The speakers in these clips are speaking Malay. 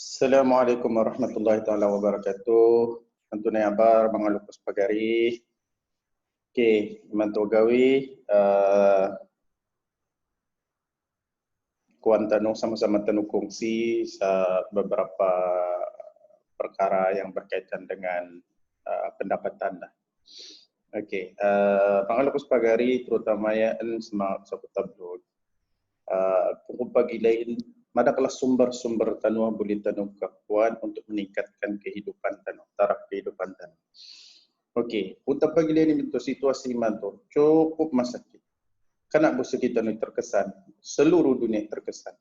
Assalamualaikum warahmatullahi taala wabarakatuh. Antunay abar mga lupas pagari. Okay, mantu gawi kuan tanong sama-sama tanong kongsi sa beberapa perkara yang berkaitan dengan pendapatan lah. Okay, mga lupas pagari terutama yan sa kutablo. Kung pagilain manakala sumber-sumber tanah boleh tanah kakuan untuk meningkatkan kehidupan tanah, taraf kehidupan tanah. Okey, untuk pagilain itu situasi mantu cukup masakit. Karena bos kita ni terkesan, seluruh dunia terkesan.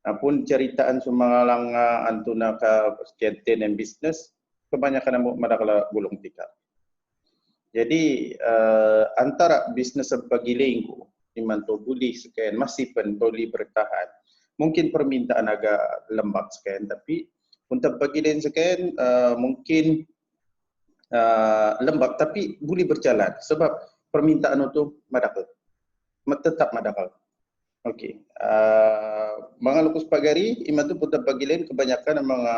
Apun ceritaan sumangalang antuna ka kenten dan bisnes, kebanyakan manakala gulung tikar. Jadi antara bisnes pagilain ko imanto boleh sekian masih pun boleh bertahan. Mungkin permintaan agak lembat sekian, tapi untuk pagilain sekian mungkin lembat tapi boleh berjalan sebab permintaan itu madakal. Tetap madakal. Okey. Mga lukus pagari imanto untuk pagilain kebanyakan mga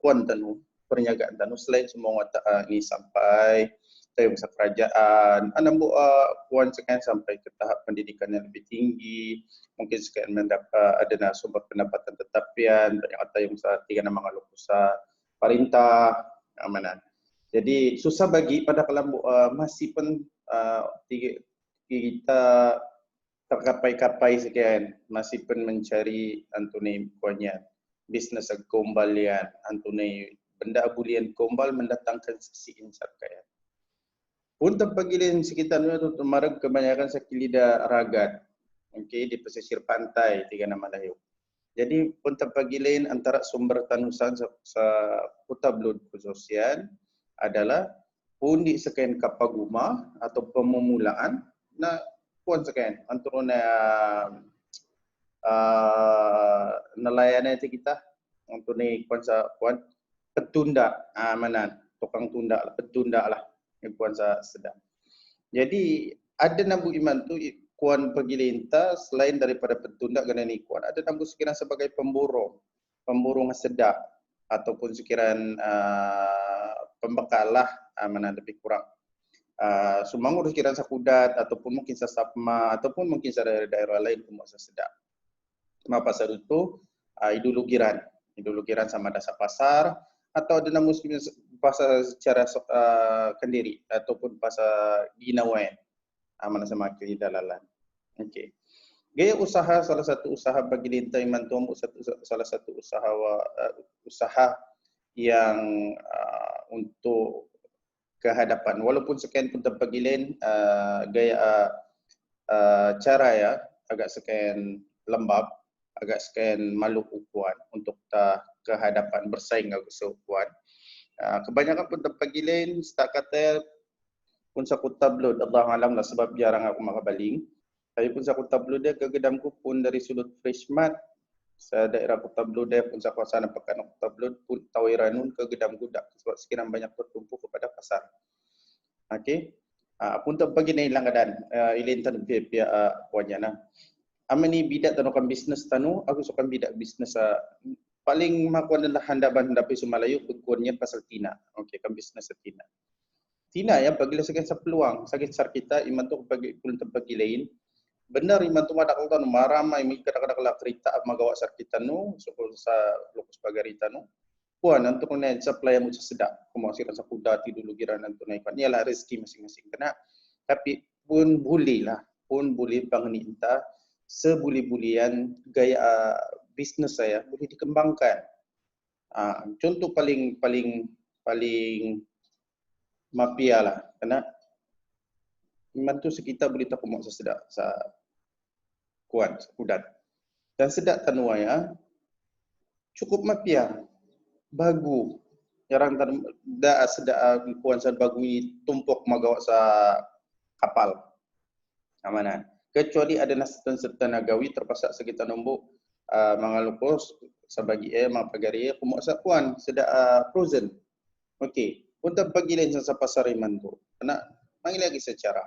kuan tanu perniagaan tanu selain semua ini sampai tayong sa kerajaan, puan sekian sampai ke tahap pendidikan yang lebih tinggi, mungkin sekian mendapat ada sumber pendapatan tetapian, tayong sa tiga na mga lukusa perintah, amanan. Jadi susah bagi pada kelambu masih pun kita terkapai-kapai sekian, masih pun mencari antuni puannya bisnes gombalian, antuni benda bulian gombal mendatangkan sisi insaf kaya. Untuk pagilain sekitar itu marag kebanyakan sa kilida ragat. Okey, di pesisir pantai tiga nama layu. Jadi untuk pagilain antara sumber tanusan sa Kutablo khususian adalah pundi sekian kapaguma atau pemumulaan na puan sekian antara nelayan itu kita untuk ni puan sa puan petunda amanan tukang tunda petunda lah puan sa sedang. Jadi ada nambu iman tu kuan pagilinta selain daripada petunda gana ni kuan ada nambu sekiranya sebagai pemborong sedap ataupun sekiranya pembekal lah mana lebih kurang. Sumangur sekiranya sakudat ataupun mungkin sa sapma ataupun mungkin sa daerah lain kumuk sa sedap. Pasar itu idulugiran sama dasa pasar atau ada nama muslim pasal secara kendiri ataupun pasal ginawan mana sama kiri dalalan. Okey. Gaya usaha salah satu usaha bagi lintai mantum salah satu usaha yang untuk kehadapan walaupun sekian pun terpagilen gaya cara ya agak sekian lembab, agak sekian malu ukuan untuk kehadapan bersaing dengan ukuan. Kebanyakan pun terpagilen setakat pun sa Kutablo Allah alam lah sebab jarang aku makabaling. Tapi pun sa Kutablo dia kegedamku pun dari sudut Freshmat sa daerah Kutablo dia pun sa kawasan pekan Kutablo pun Tawiranun kegedamku dak sebab sekian banyak tertumpu kepada pasar. Okey. Pun terpagilen ilang keadaan ilintan pia puannya nah. Amani bidak tanukan bisnes tanu aku suka bidak bisnes paling makuan adalah handaban dapi Sumalayu kuannya pasal tina. Okey, kan bisnes tina. Tina ya bagi sekian sa peluang sakit sar kita iman tu bagi pun bagi lain. Benar iman tu madak tanu maramai mi kadang-kadang kereta magawa sar kita nu sukul sa lukus pagari tanu. Puan untuk naik supply yang sedap. Kemudian sa kuda dulu giran untuk naik. Ialah rezeki masing-masing kena. Tapi pun boleh lah, pun boleh bangni entah sebuli-bulian gaya bisnes saya boleh dikembangkan. Contoh paling mafia lah, karena iman tu sekitar boleh tak kumuk sesedap sa kuat kudat. Dan sedap tanuaya cukup mafia, bagu. Jarang dah sedap kuan sa bagu ni tumpuk magawa sa kapal. Amanan. Kecuali ada nasatan serta nagawi terpaksa sekitar nombok mangalukos sabagi mga pagari kumuk sa kuan sedap frozen. Okey, untuk pagilan sa pasar iman tu. Kena mangi lagi secara.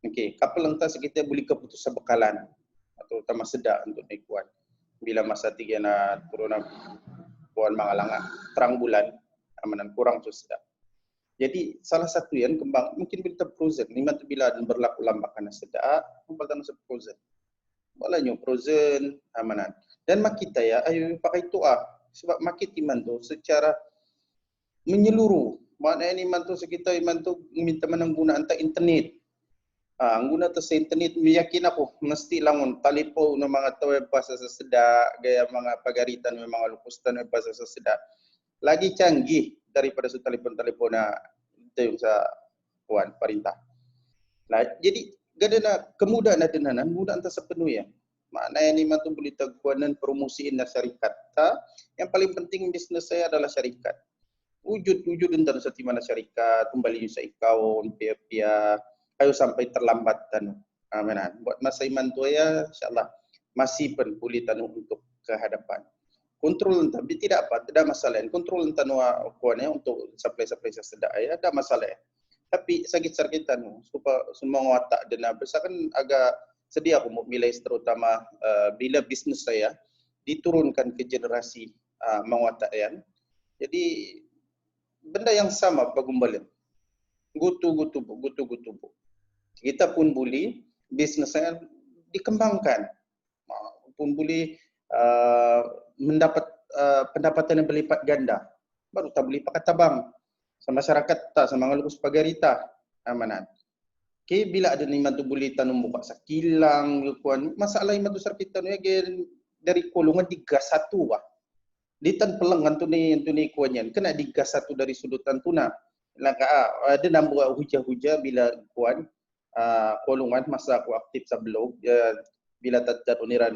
Okey, kapal lang ta sekitar boleh keputus sa bekalan atau utama sedap untuk naik kuan. Bila masa tiga na turun puan mangalanga terang bulan amanan kurang susah. Jadi salah satu yang kembang mungkin kita frozen lima tu bila berlaku lambakan sedap kumpulkan frozen. Balanya frozen amanan. Dan mak kita ya ayo pakai itu sebab market iman tu secara menyeluruh. Maknanya iman tu sekitar iman tu minta mengguna antara internet. Guna tu internet meyakin aku mesti langun telefon no mga tahu bahasa sesedak gaya mga pagaritan memang lupustan bahasa sesedak. Lagi canggih daripada telefon-telefon itu sa puan perintah. Nah, jadi gadana kemudahan adenan mudah antara sepenuhnya. Maknanya ni mantu boleh taguanan promosiin syarikat. Yang paling penting bisnes saya adalah syarikat. Wujud tentang sati mana syarikat, kembali sa ikaw, pia ayo sampai terlambat tanu. Amanan. Buat masa iman tu ya, insyaallah masih pun boleh tanu untuk ke hadapan. Kontrol tapi tidak masalah. Kontrol tanua kuannya untuk supply sesedap ya ada masalah. Tapi sakit anu supaya semua watak dana besar kan agak sedih aku mau milih terutama bila bisnes saya diturunkan ke generasi mengatak ya. Jadi benda yang sama pagumbalan. Gutu. Kita pun boleh bisnes saya dikembangkan. Pun boleh mendapat pendapatan yang berlipat ganda. Baru tak boleh pakai tabang. Sama masyarakat tak sama ngalus pagarita amanan. Okay, bila ada ni mantu boleh tanam buka sakilang kuan masalah mantu sarkitan ya dari kolongan digas satu wah. Di tan pelang antu ni kuannya kena digas satu dari sudut tantuna. Langka ada nambah hujah-hujah bila kuan kolongan masa aku aktif sebelum bila tak uniran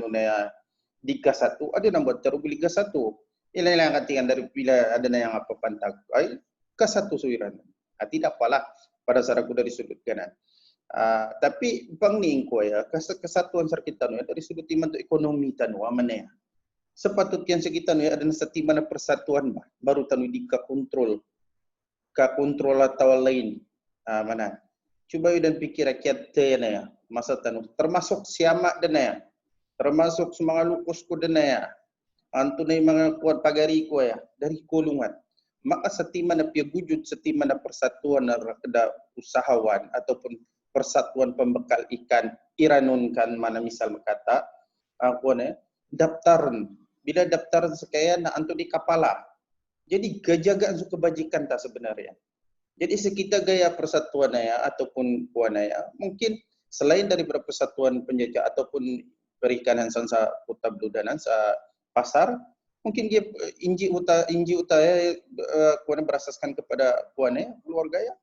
digas satu ada nambah taruh beli gas satu. Ilang katingan dari bila ada yang apa pantag ai gas satu suiran. Tidak apalah pada saraku dari sudut kanan. Tapi bang ni ko ya kesatuan sarkitan ya dari sudut iman tu ekonomi tanu amane. Sepatutnya sekitar ya ada sati mana persatuan baru tanu kontrol atau lain mana. Cuba dan pikir rakyat ya masa tanu termasuk siamak dan ya. Termasuk semua lukus ko dan ya. Antu na mga kuat pagari ko ya dari kulungan. Maka seti mana pia wujud seti mana persatuan ada usahawan ataupun persatuan pembekal ikan iranun kan mana misal kata aku daftaran bila daftaran sekaya na antu di kapala. Jadi kejagaan su kebajikan tak sebenarnya. Jadi sekitar gaya persatuan ya ataupun kuana ya mungkin selain daripada persatuan penjajah ataupun perikanan sansa kota beludanan sa pasar mungkin dia inji uta ya kuana berasaskan kepada kuana keluarga ya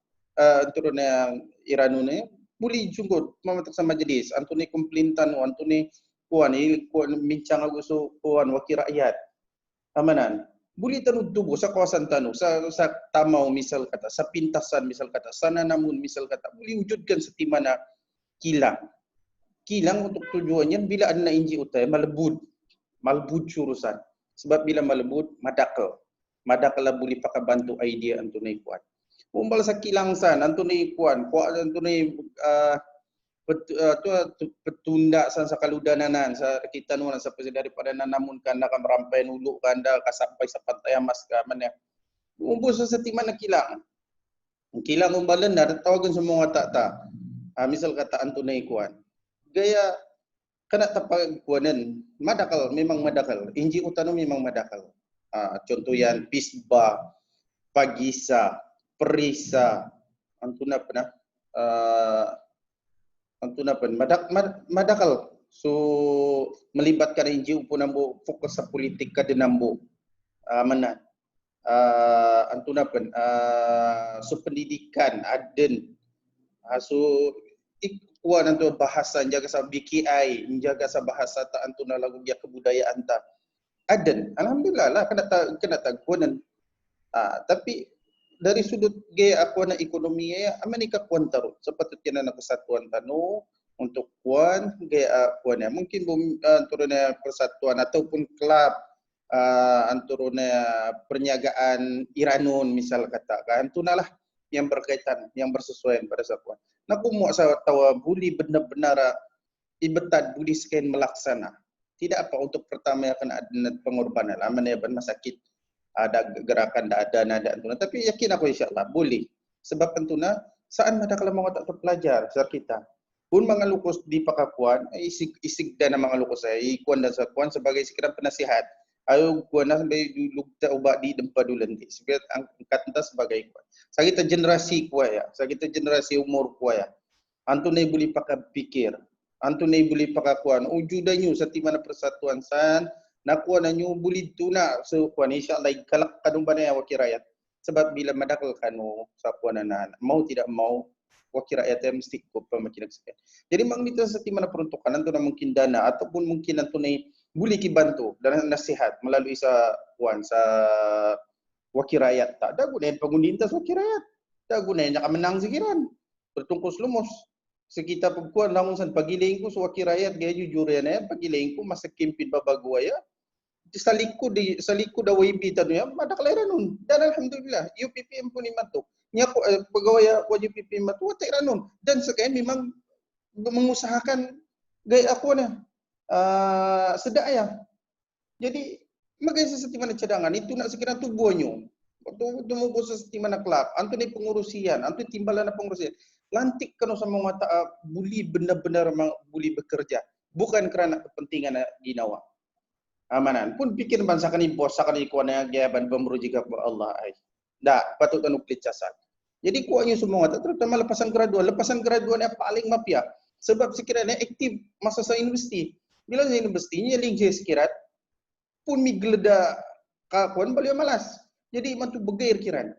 turun yang iranune boleh jungkut mamatak sama jenis antuni komplintan antuni kuan bincang agusu kuan wakil rakyat amanan boleh tanu tubuh sa kawasan tanu sa tamau misal kata sa pintasan misal kata sana namun misal kata boleh wujudkan setimana kilang untuk tujuannya bila ada inji utai malebut urusan sebab bila malebut madakal lah boleh pakai bantu idea antuni kuat umbal sa kilang san antuni kuat antuni petunda sa kaludananan sa kita nuan sa daripada nanamun kanda ka merampai nulu kanda ka sampai sa pantai mas ka mana umbul sa setimana kilang umbalan na tawagan semua tak misal kata antuni kuat gaya kena tapag kuanan madakal memang madakal inji utano memang madakal contoh yang pisba pagisa perisa antuna pernah madakal so melibatkan inji pun nambo fokus sa politik ka dinambo mana antuna pen so pendidikan aden so kuan antu bahasa jaga sa BKI menjaga sa bahasa ta antuna lagu dia kebudayaan ta aden alhamdulillah lah kena ta kuanan tapi dari sudut gaya akuan ekonomi ya Amerika kuan taru sepatutnya na kesatuan tanu untuk kuan gaya akuan mungkin anturuna persatuan ataupun klub anturuna perniagaan iranun misal kata kan tunalah yang berkaitan yang bersesuaian pada sakuan naku mu sa tawa buli benar-benar ibetat buli sken melaksana tidak apa untuk pertama akan ada pengorbanan amane ban masakit ada gerakan, ada dana, ada antuna. Tapi yakin aku insyaAllah boleh. Sebab antuna, saan ada kalau mau tak terpelajar, besar kita. Pun mengalukos di pakakuan, isig dana mengalukos saya, ikuan dan sakuan sebagai sekitar penasihat. Ayo kuan na sampai dulu kita ubah di dempa dulu nanti. Sebab angkat entah sebagai kuan. Saya kita generasi kuat ya, saya kita generasi umur kuat ya. Antuna boleh pakai pikir. Antuna boleh pakai kuan. Ujudannya sati mana persatuan san. Nakuan nanyo boleh tuna so kuan insyaallah kalak kadung banaya wakil rakyat. Sebab bila madakal kanu sa kuan anak mau tidak mau wakil rakyat yang mesti ko pemakinan sekian. Jadi mangnita sati mana peruntukan antuna mungkin dana ataupun mungkin antuna boleh dibantu dan nasihat melalui sa kuan sa wakil rakyat tak ada gunanya pengunditas wakil rakyat. Tak gunanya nak menang sekiran. Bertungkus lumus. Sekitar pekuan langusan pagi lengku so wakil rakyat gaya jujur ya pagi lengku masa kempin babagua ya. Saliku da WIB tanu ya ada kelahiran nun. Dan alhamdulillah UPPM pun imatu. Nya pegawai UPPM imatu tak ranun. Dan sekarang memang mengusahakan gaya aku na sedak ya. Jadi magai seperti mana cadangan itu nak sekiranya tu buahnya. Waktu mau seperti mana kelab, antu ni pengurusian, antu timbalan pengurusian. Lantik kan sama mata buli benar-benar buli bekerja, bukan kerana kepentingan ginawa. Amanan pun pikir bangsa kan bos akan ikuannya gaban pemeruji kepada Allah ai. Dah patut anu pelicasan. Jadi kuatnya semua terutama lepasan graduan yang paling mafia. Sebab sekiranya aktif masa saya universiti. Bila saya universitinya link saya sekirat pun mi geleda kakuan beliau malas. Jadi mantu begair kiran.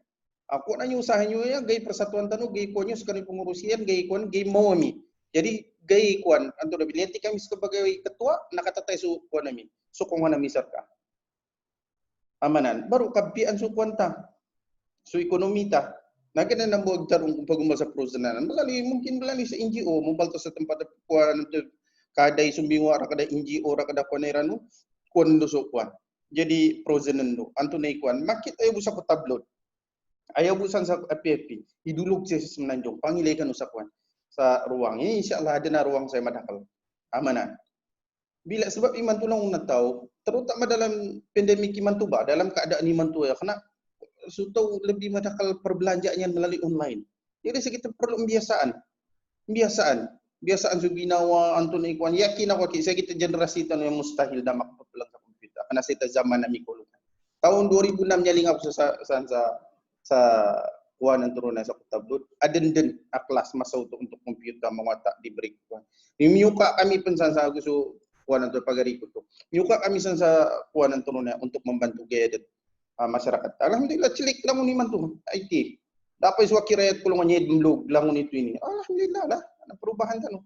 Aku nanya usahanya ya gay persatuan tanu gay kuannya sekali pengurusian gay kuan gay mau mi. Jadi gay kuan antara biliati kami sebagai ketua nak kata tai su kuan mi. Sukong mana misarka. Amanan baru kabian su kuan ta. Su ekonomi ta. Nakin na nambuag tarong pagumal sa perusahaan. Mungkin melalui sa NGO membantu sa tempat kuan untuk kadai sumbingwa ra kada NGO ra kada kuaniranu kuan do su kuan. Jadi perusahaan do. Antu na kuan makit ayo busa ko tablot. Ayaw busan sa APP, idulog siya sa Semenanjung, pangilaykan usapuan sa ruang. InsyaAllah ada na ruang saya madakal. Amanan. Bila sebab iman tu lang unang tao, terutama dalam pandemik iman tu ba, dalam keadaan iman tu ya, kena suatu lebih madakal perbelanjaan melalui online. Jadi kita perlu Biasaan su ginawa antun ikuan yakin ako saya kita generasi tan yang mustahil na makapaglang sa komputer. Kana sa zaman na mikulukan. Tahun 2006 nyaling ako sa kuan ang turun sa kutabdod adenden aklas masa untuk komputer mawata diberi kuan miyuka kami pensan sa gusto kuan ang pagari ko to miyuka kami sa kuan ang turun untuk membantu gaya masyarakat. Alhamdulillah cilik lang ni man to IT dapat iswa kirayat kulungan niya dumlog langon itu ini. Alhamdulillah lah ada perubahan kan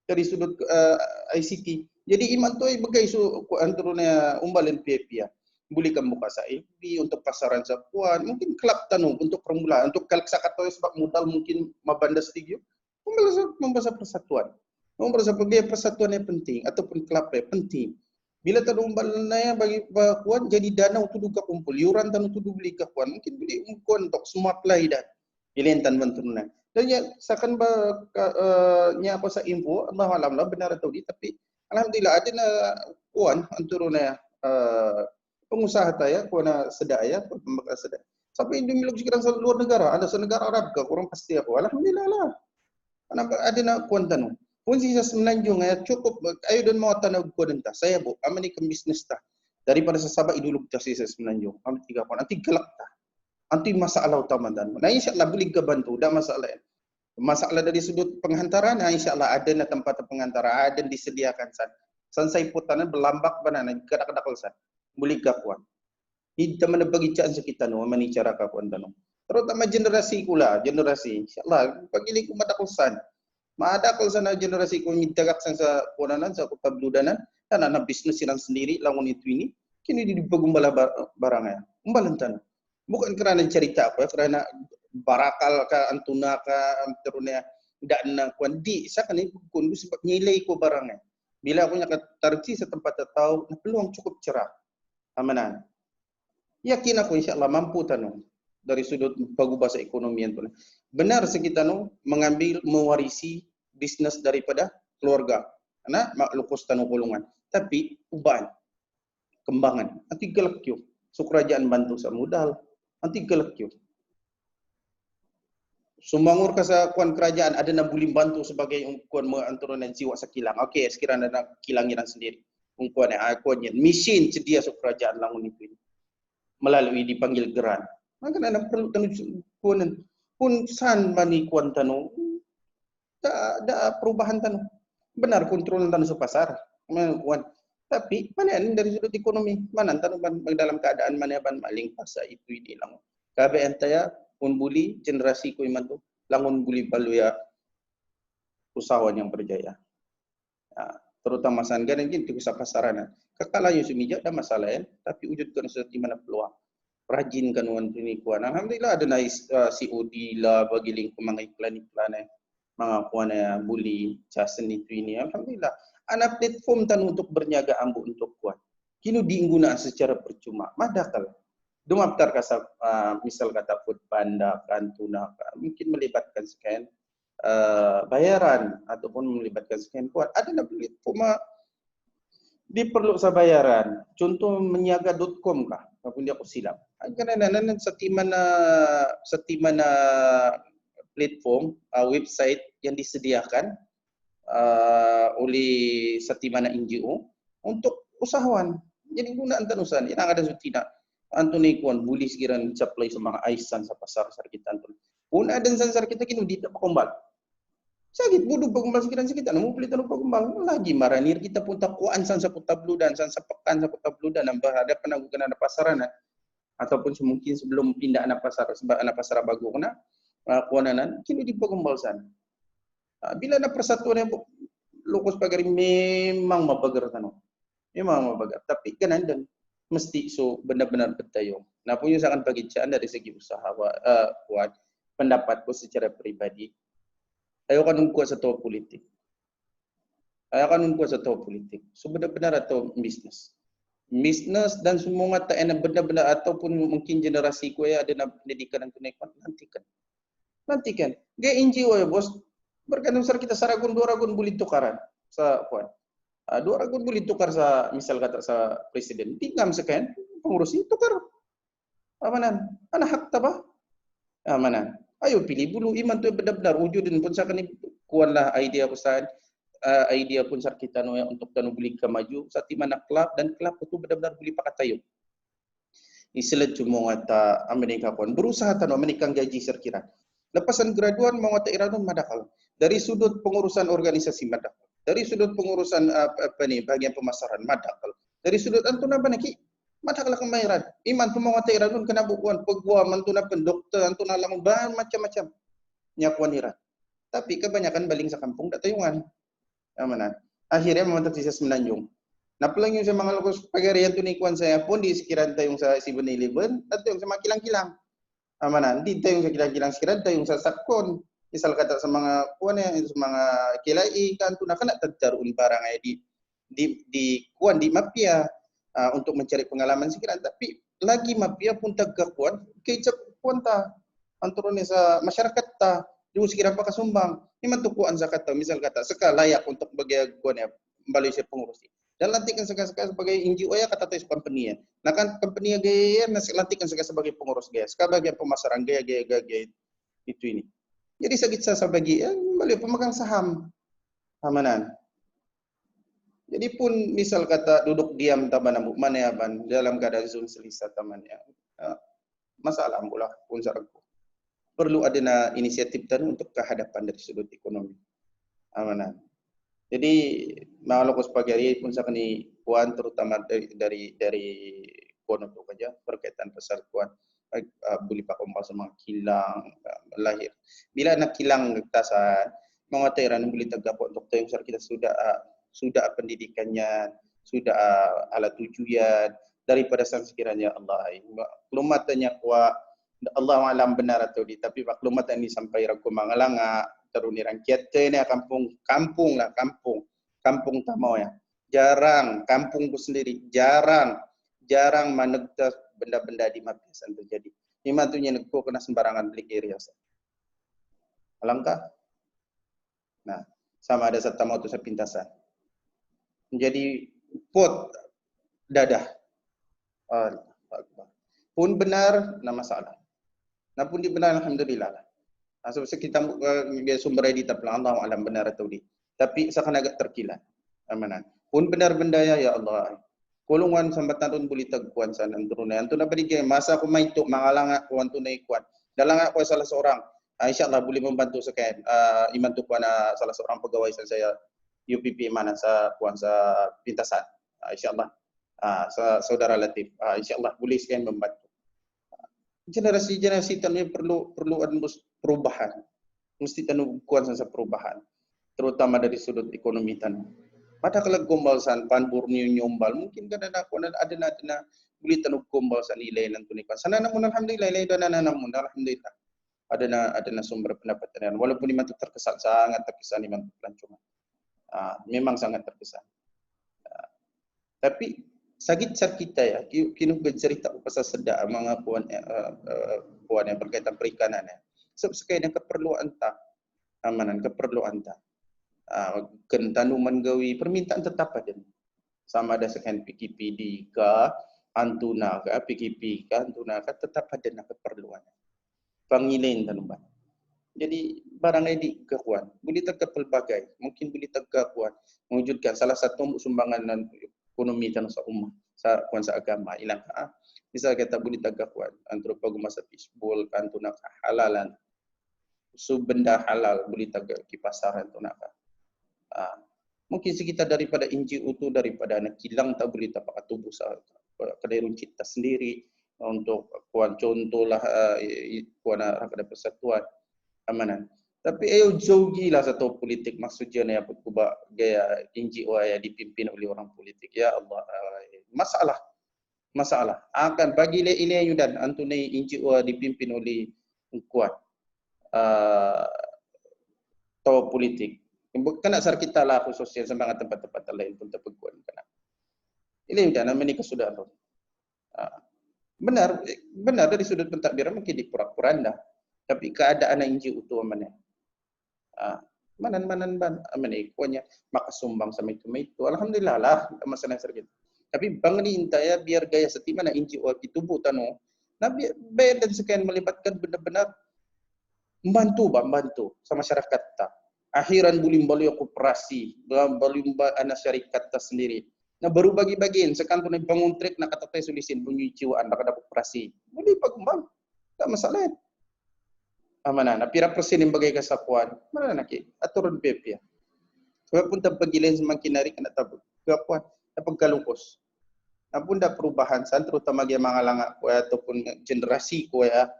dari sudut ICT. Jadi iman to ay bagay so kuan turun umbalin PAP ya. Boleh kamu buka sa FB untuk pasaran sa kuan, mungkin klub tanu untuk permulaan, untuk kalaksa katoy sebab modal mungkin mabandas tigyo. Membahas persatuan. Membahas persatuan yang penting ataupun klub yang penting. Bila tanu umbalan na bagi kuan jadi dana untuk duka kumpul, yuran tanu untuk beli ka kuan, mungkin beli kuan untuk semua play dah. Ilentan bantunan. Dan ya sakan ba nya apa sa info, Allah alam lah benar atau tidak, tapi alhamdulillah ada na kuan anturuna pengusaha taya kuana sedaya pembakar sedaya. Sampai Indomilog sekarang sa luar negara, ada sa negara Arab ka kurang pasti ako. Alhamdulillah lah. Ada na kuan tanu. Pun sa Semenanjung ay cukup ayo dan mau tanah kuan ta. Saya bu amani ke bisnes ta. Daripada sa Sabah idulog ta sa Semenanjung. Kami tiga kuan anti galak ta. Anti masalah utama dan. Nah insyaallah boleh ka bantu dah masalah. Masalah dari sudut penghantaran insyaallah ada na tempat pengantaran ada disediakan san. Sansai putanan berlambak banana kada-kada san. Boleh kakuan. Kita mana bagi chance kita no mani cara kakuan tanu. Terutama generasi kula, generasi. Insyaallah pagi ni ku madakusan. Madakal sana generasi ku mitagak sa kunanan sa kutabludanan dan anak bisnes silang sendiri langun itu ini kini di pagumbala barangnya. Umbalan tanu. Bukan kerana cerita apa, kerana barakal ka antuna ka anturnya dan kuan di sa kan kun sebab nilai ko barangnya. Bila aku nak tarji setempat tahu peluang cukup cerah. Amanan. Yakin aku insyaAllah mampu tanu dari sudut pagubah sa ekonomi itu. Benar sekitar mengambil mewarisi bisnes daripada keluarga. Karena maklukos tanu kulungan. Tapi uban, kembangan. Nanti gelak yuk. So kerajaan bantu sa modal. Nanti gelak yun. Sumangur ka sa kuan kerajaan ada na bulim bantu sebagai kuan menganturan jiwa sa kilang. Okey, sekiranya ada kilangiran sendiri. Kuan kuan mesin sedia sa kerajaan langun itu melalui dipanggil geran. Maka ada perlu tanu kuan pun san bani kuan tanu ada perubahan tanu. Benar kontrol tanu sa pasar. Kuan tapi mana dari sudut ekonomi mana tanu dalam keadaan mana ban maling pasar itu ini lang. Kabe entaya pun buli generasi ko iman tu langun buli balu ya usahawan yang berjaya. Terutama sanggan yang di usaha pasaran. Kekalayo sumija ada masalah ya, tapi wujudkan seperti mana peluang. Rajin kan wan ini kuan. Alhamdulillah ada naik COD lah bagi link mga iklan-iklan mga kuan ya buli jasen itu ini. Alhamdulillah. Ana platform tan untuk berniaga ambu untuk kuan. Kini digunakan secara percuma. Madakal. Dumaptar kasa misal kata food panda, kantuna, mungkin melibatkan sekian bayaran ataupun melibatkan sekian kuat. Ada nak beli cuma diperlu sa bayaran. Contoh menyaga.com kah? Apapun dia aku silap. Karena setimana platform website yang disediakan oleh setimana NGO untuk usahawan. Jadi gunaan tanusan. Yang ada sutina. Antoni kuan buli sekiranya caplay sa mga aisan sa pasar kita antun. Una dan sansar kita kini tidak pakumbal. Sakit bodoh pakumbal sekiranya kita namu beli tanpa pakumbal lagi maranir kita pun takuan san sa putabludan san sa pekan sa putabludan ang berhadapan ang kana pasaran ataupun semungkin sebelum pindah anak pasar sebab anak pasar bagu kena kuananan kini di pakumbal san. Bila na persatuan yang lokus pagari memang mabagar tanu. Memang mabagar tapi kanan dan mesti so benar-benar bertayung. Nah punya sangat bagian dari segi usaha buat pendapatku secara pribadi. Ayo kan kuat satu politik. Ayo kan kuat satu politik. So benar-benar atau bisnes. Bisnes dan semua mata enak benar-benar ataupun mungkin generasi ku ya ada pendidikan dan kenaikan nantikan. Gaya NGO ya bos. Bergantung besar kita saragun dua ragun boleh tukaran sa kuat. Dua ragun boleh tukar sa misal kata sa presiden tinggal sekian pengurus itu tukar amanan anak hak tabah amanan ayo pilih bulu iman tu benar-benar wujudin pun sakan kuanlah idea pesan idea pun sar kita no untuk tanu beli ke maju sati mana klub dan klub itu benar-benar beli pakat tayo istilah cuma ngata Amerika pun berusaha tanu menikang gaji serkira lepasan graduan mau ngata iranun madakal dari sudut pengurusan organisasi madakal dari sudut pengurusan bagian pemasaran madakal dari sudut antuna banaki madakal kemahiran iman tu mau ngata iranun kena bukuan pegua mantuna pendokter antuna lamun bahan macam-macam nyakuan iran tapi kebanyakan baling sa kampung dak tayungan amanan akhirnya memantak sisa semenanjung nah pelang yung sa mga lokos pagarian tunikuan saya pun di sekiran tayong sa 7-Eleven at yung sa mga kilang-kilang amanan di tayong sa kilang-kilang sekiran tayong sa sakon misal kata sa mga kuan sa mga kilai kan tu nak kena tertarun barang ay di kuan di mafia untuk mencari pengalaman sekiran tapi lagi mafia pun tegak kuan kecap kuan ta antara ni sa masyarakat ta di sekiranya pakasumbang ni matukuan zakat ta misal kata sekala layak untuk bagi kuan ya balik sa pengurus dan lantikan sekarang sebagai NGO ya kata tes company ya nah kan company gaya lantikan sebagai pengurus gaya sebagai pemasaran gaya itu ini. Jadi sakit saya bagi beliau pemegang saham amanan. Jadi pun misal kata duduk diam taban mana ya ban dalam keadaan zoom selisa tamannya. Masalah ambulah pun saraku. Perlu ada inisiatif dan untuk kehadapan dari sudut ekonomi. Amanan. Jadi malah kos pagi hari pun sakni puan terutama dari kuan untuk aja berkaitan pasal kuan boleh pakai bahasa mga kilang lahir. Bila nak kilang tasan mga tayran boleh tagap untuk tayong sar kita sudah pendidikannya, sudah alat tujuan daripada sang sekiranya Allah. Maklumatnya kuat Allah alam benar atau di tapi maklumat ini sampai ragu mangalanga teruni rakyat ni kampung tamau ya. Jarang kampung ku sendiri jarang manegta benda-benda di mapiasan terjadi. Ini matunya negko kena sembarangan beli area. Alangkah. Nah, sama ada serta mau tu sepintasan. Menjadi pot dadah. pun benar, nah masalah. Nah pun dia benar, alhamdulillah lah. Sebab kita sumber editor pelang Allah alam benar atau di. Tapi seakan agak terkilat. Amanan. Pun benar benda ya Allah. Kulungan sambatan tun boleh tagpuan sana turunnya. Antu na berikan masa aku main tu mangalang aku antu na ikuan. Dalang aku salah seorang. InsyaAllah boleh membantu sekian. Iman tu puan salah seorang pegawai saya UPP mana sa puan sa pintasan. InsyaAllah. Saudara Latif. InsyaAllah boleh sekian membantu. Generasi-generasi tanah perlu ada perubahan. Mesti tanah kuat sa perubahan. Terutama dari sudut ekonomi tanah. Pada kalau gombal san pan burniu nyombal mungkin kan ada boleh tanah gombal san nilai nanti ni kan. Sana namun alhamdulillah nilai dana namun alhamdulillah. Ada sumber pendapatan. Walaupun iman tu terkesan sangat terkesan iman tu pelancongan. Memang sangat terkesan. Tapi sakit kita ya, kini bercerita pasal sedak mga puan yang berkaitan perikanan ya. Sebab sekali yang keperluan tak, amanan keperluan tak. Kentanuman gawi permintaan tetap ada. Sama ada sekian PKPD ke, Antuna ke, PKP ke, Antuna ke, tetap ada nak keperluan. Pangilin tanuman. Jadi barang ini kekuatan, boleh tegak pelbagai, mungkin boleh tegak kuat, mewujudkan salah satu sumbangan ekonomi dan ummah, kuasa agama ilang misal kita boleh tegak kuat antara paguma sa pisbol kanto nak halalan benda halal boleh tegak di pasaran tu nak mungkin sekitar daripada NGO tu daripada anak kilang tak boleh tapak tubuh sa kedai runcit kita sendiri untuk kuan contohlah kuan rakyat persatuan amanan. Tapi ayo jauhilah satu politik maksudnya ni apa kubah gaya NGO yang dipimpin oleh orang politik. Ya Allah, masalah. Akan bagi ile yudan antune NGO dipimpin oleh kuat tau politik. Kena sar kita lah khususnya semangat tempat-tempat lain pun terpeguan kena. Ile yudan menikah sudah tu. Benar dari sudut pentadbiran mungkin dipura-pura anda. Tapi keadaan NGO itu mana? Manan ikuannya maka sumbang sama itu. Alhamdulillah lah masalah sergit. Tapi bang ni intaya biar gaya seti mana NGO itu tanu. Nabi bayar dan sekian melibatkan benar-benar membantu sama masyarakat ta. Akhiran boleh koperasi, boleh anak syarikat ta sendiri. Nah baru bagi-bagiin sekarang tu nak bangun trek nak kata tay sulisin bunyi ciwaan nak ada koperasi. Boleh pagumbang. Tak masalah. Mana nak pira persen yang bagai kesapuan mana nak aturan BP ya sebab pun tak pergilen semakin hari kena tabu keapuan dapat galungkos apun dah perubahan san terutama dia mangalang ataupun generasi ko ya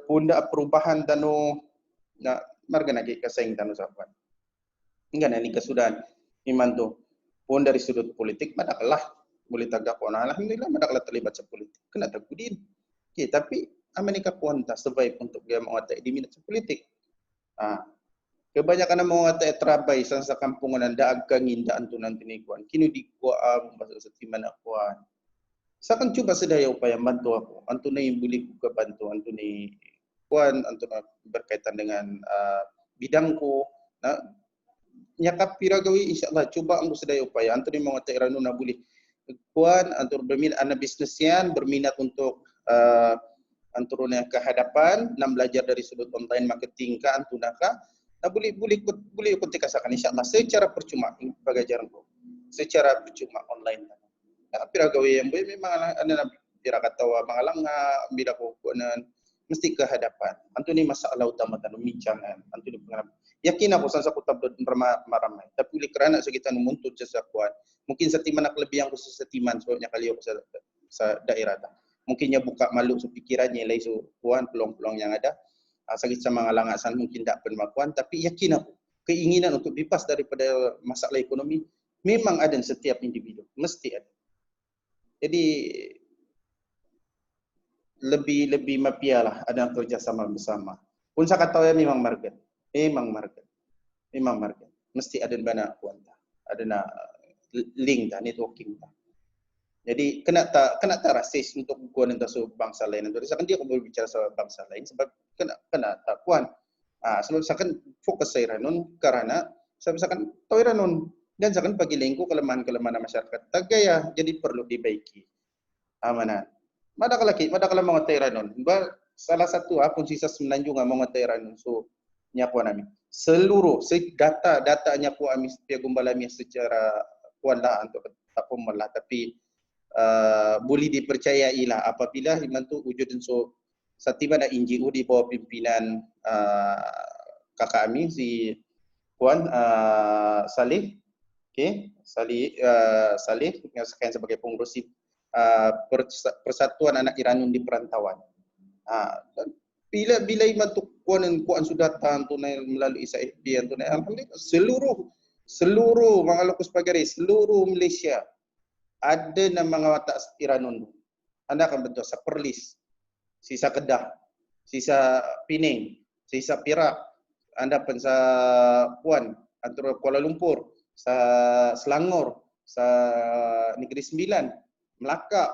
pun dah perubahan tanu nak marga nak kaseng tanu sapuan enggak ni kesudahan iman tu pun dari sudut politik madaklah boleh tagak pun alhamdulillah madaklah terlibat politik kena takudin tapi Amerika kuanta survive untuk dia menguatai di minat politik. Kebanyakan menguatai terabai sansa kampungan anda agangin da antu nanti ni kuan. Kini di kuam bahasa setiman akuan. Saya akan cuba sedaya upaya bantu aku. Antu ni boleh buka bantu antu ni kuan antu berkaitan dengan bidangku. Nyakap piragawi insyaallah cuba aku sedaya upaya antu ni menguatai ranuna boleh kuan antu berminat anak bisnesian berminat untuk anturnya ke hadapan nak belajar dari sudut online marketing ke antunaka boleh ikut dikasakan insyaallah secara percuma pengajaran ko secara percuma online pira gawe yang boleh memang ana pira kata mangalang bila ko kunan mesti ke hadapan antuni masalah utama tan mincangan antuni pengalaman yakin aku sansa ko tabdot ramai tapi oleh kerana sekitar menuntut jasa kuat mungkin setiman lebih yang khusus setiman sebabnya kali aku sa daerah ta mungkinnya buka malu sepikirannya lai so puan peluang-peluang yang ada sakit sama ngalangasan mungkin tak penmakuan tapi yakin aku keinginan untuk bebas daripada masalah ekonomi memang ada setiap individu mesti ada jadi lebih mapialah ada kerjasama bersama pun saya kata ya memang market mesti ada bana puan ada link networking jadi kena tak rasis untuk kuan entah bangsa lain. Jadi seakan dia boleh bicara soal bangsa lain sebab kena tak kuan. Sebab seakan fokus saya ranun karena seakan tahu ranun dan seakan bagi lengku kelemahan masyarakat. Tak gaya jadi perlu dibaiki. Mana madakala mga teranon. Ba salah satu pun sisa semenanjung mga teranon. So nyakuan kami. Seluruh data-datanya pu kami pia gumbalami secara kuala untuk tapom malah tapi boleh dipercayai lah apabila iman tu wujud so satiba na NGO di bawah pimpinan kakak kami si Puan Saleh, okay, Saleh yang sekarang sebagai pengurus Persatuan Anak Iranun di Perantauan. Dan bila iman tu Puan sudah datang tunai melalui SAFB tunai alhamdulillah seluruh mga lokus pagari seluruh Malaysia ada na mga watak Iranun. Anda akan bentuk sa Perlis, sisa Kedah, sisa Pening, sisa Perak, anda pun sa Puan, antara Kuala Lumpur, sa Selangor, sa Negeri Sembilan, Melaka,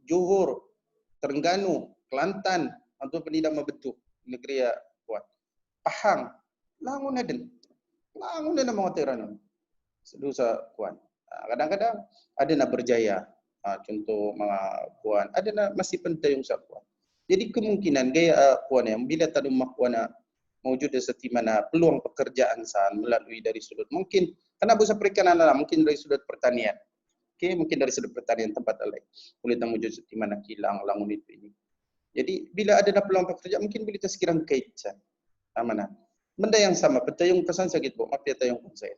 Johor, Terengganu, Kelantan, antara pendidak membentuk negeri Puan. Pahang, langun ada mga Iranun. Sedusa Puan. Kadang-kadang ada nak berjaya, contoh mga Puan, ada nak masih penting sa Puan. Jadi kemungkinan gaya Puan yang bila tadu Puan mewujud seperti mana peluang pekerjaan sah melalui dari sudut mungkin karena busa perikanan lah, mungkin dari sudut pertanian, okay, mungkin dari sudut pertanian tempat lain boleh mewujud seperti mana kilang langun itu ini. Jadi bila ada peluang pekerjaan mungkin boleh tersekirang kaitkan, mana benda yang sama petayung pesan sakit bu, maaf ya tayung pun saya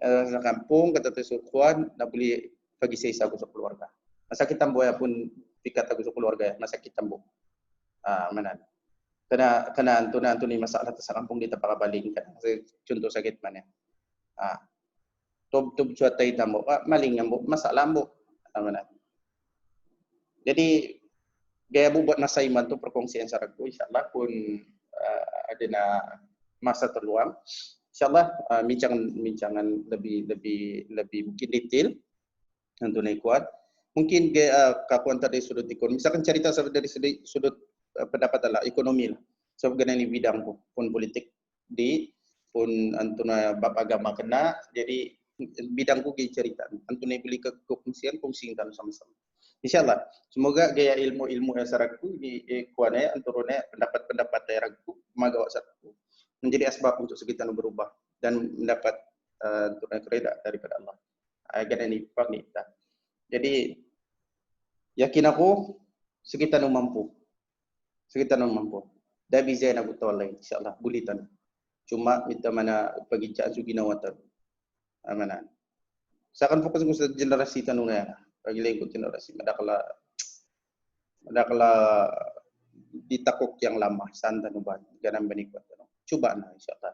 sa kampung kata Puan nak boleh bagi saya sa keluarga. Masa kita buaya pun pikat aku keluarga, masa kita bu, mana? Kena antu ni masalah sa kampung di tempat baling kan. Contoh sakit mana? Tob cuaca hitam bu, maling bu, masalah bu, mana? Jadi gaya bu buat masa iman tu perkongsian saraku, insyaallah pun ada na masa terluang. InsyaAllah bincangan lebih mungkin detail untuk naik kuat. Mungkin kakuan tadi sudut ekonomi. Misalkan cerita dari sudut pendapat adalah ekonomi lah. Sebab ini bidang pun politik pun antuna bab agama kena. Jadi bidangku gaya cerita. Antuna beli ke kongsikan sama-sama. InsyaAllah. Semoga gaya ilmu asaraku di kuannya anturunnya pendapat-pendapat daerahku magawa satu. Menjadi asbab untuk sekitar berubah dan mendapat kereda daripada Allah. Agar ini pamita. Jadi yakin aku sekitar mampu. Dah bisa nak tahu lain insyaallah boleh tan. Cuma minta mana pagicaan sugina watan. Mana. Saya akan fokus ke generasi tanuna bagi lain generasi. Madakala ditakuk yang lama santan uban ganam benikot. Cuba na insyaallah.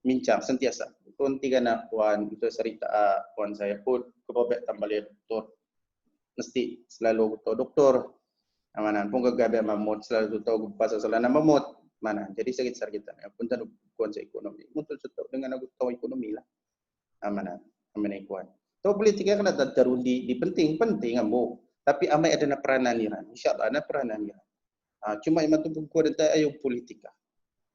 Mincang sentiasa. Pun tiga na Puan itu cerita Puan saya pun kebobek tambah doktor. Mesti selalu doktor. Mana pun gagabe mamut selalu tahu pasal selana mamut. Mana. Jadi sakit kita. Pun tan Puan saya ekonomi. Mutul tahu dengan aku tahu ekonomi lah. Mana Puan. Tahu politik kan ada tarundi di penting ambo. Tapi amai ada na peranan Iran. Insyaallah ada peranan Iran. Cuma iman tu buku ada ayo politika.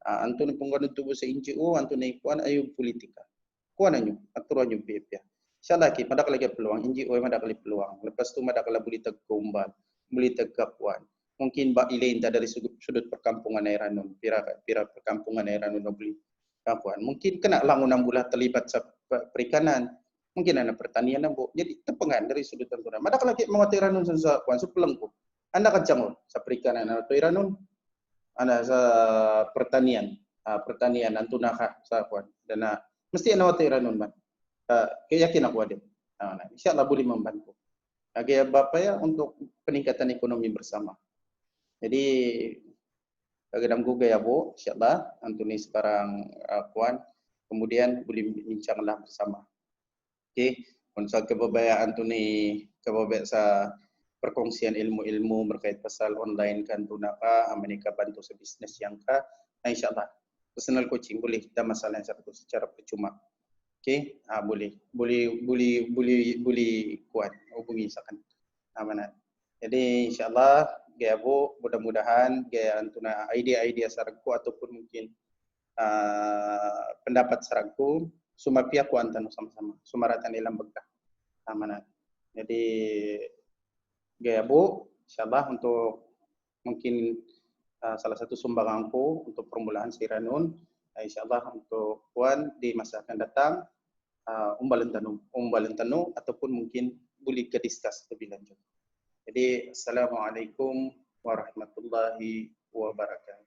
Antun penggoda tubuh sa NGO, antun Puan ayo politika. Kuan anyo, aturanyo BPA. Insyaallah ki pada lagi peluang NGO ada kali peluang. Lepas tu ada kala boleh tegumban, boleh tegapuan. Mungkin ba ilain dari sudut perkampungan Iranun, pira perkampungan Iranun boleh kapuan. Mungkin kena langun 6 bulan terlibat sa perikanan. Mungkin ada pertanian bu. Jadi tepengan dari sudut tenturan. Ada kala ki mengati Iranun sa kuan supelengku. Anda kacang sa perikanan atau Iranun. Ana sa pertanian antunaka sa kuan dan mesti ana wate Iranun man yakin aku ada insyaallah boleh membantu agak bapa ya untuk peningkatan ekonomi bersama. Jadi kadang gugaya bu insyaallah antuni sekarang kuan kemudian boleh bincanglah bersama. Okey untuk kebaya antuni kebaya sa perkongsian ilmu-ilmu berkait pasal online kan tunaka Amerika bantu sebisnes yang insyaallah personal coaching boleh kita masalah yang satu secara percuma. Okey boleh kuat hubungi sakan mana. Jadi insyaallah gaya bu mudah-mudahan gaya antuna idea-idea saranku ataupun mungkin pendapat saranku semua pihak ku antanu sama-sama sumaratan dalam begah mana. Jadi gaya bu Insyaallah untuk mungkin salah satu sumbanganku untuk permulaan Siranun, insyaallah untuk puan di masa akan datang umbalan tanu ataupun mungkin boleh ke discuss lebih lanjut. Jadi assalamualaikum warahmatullahi wabarakatuh.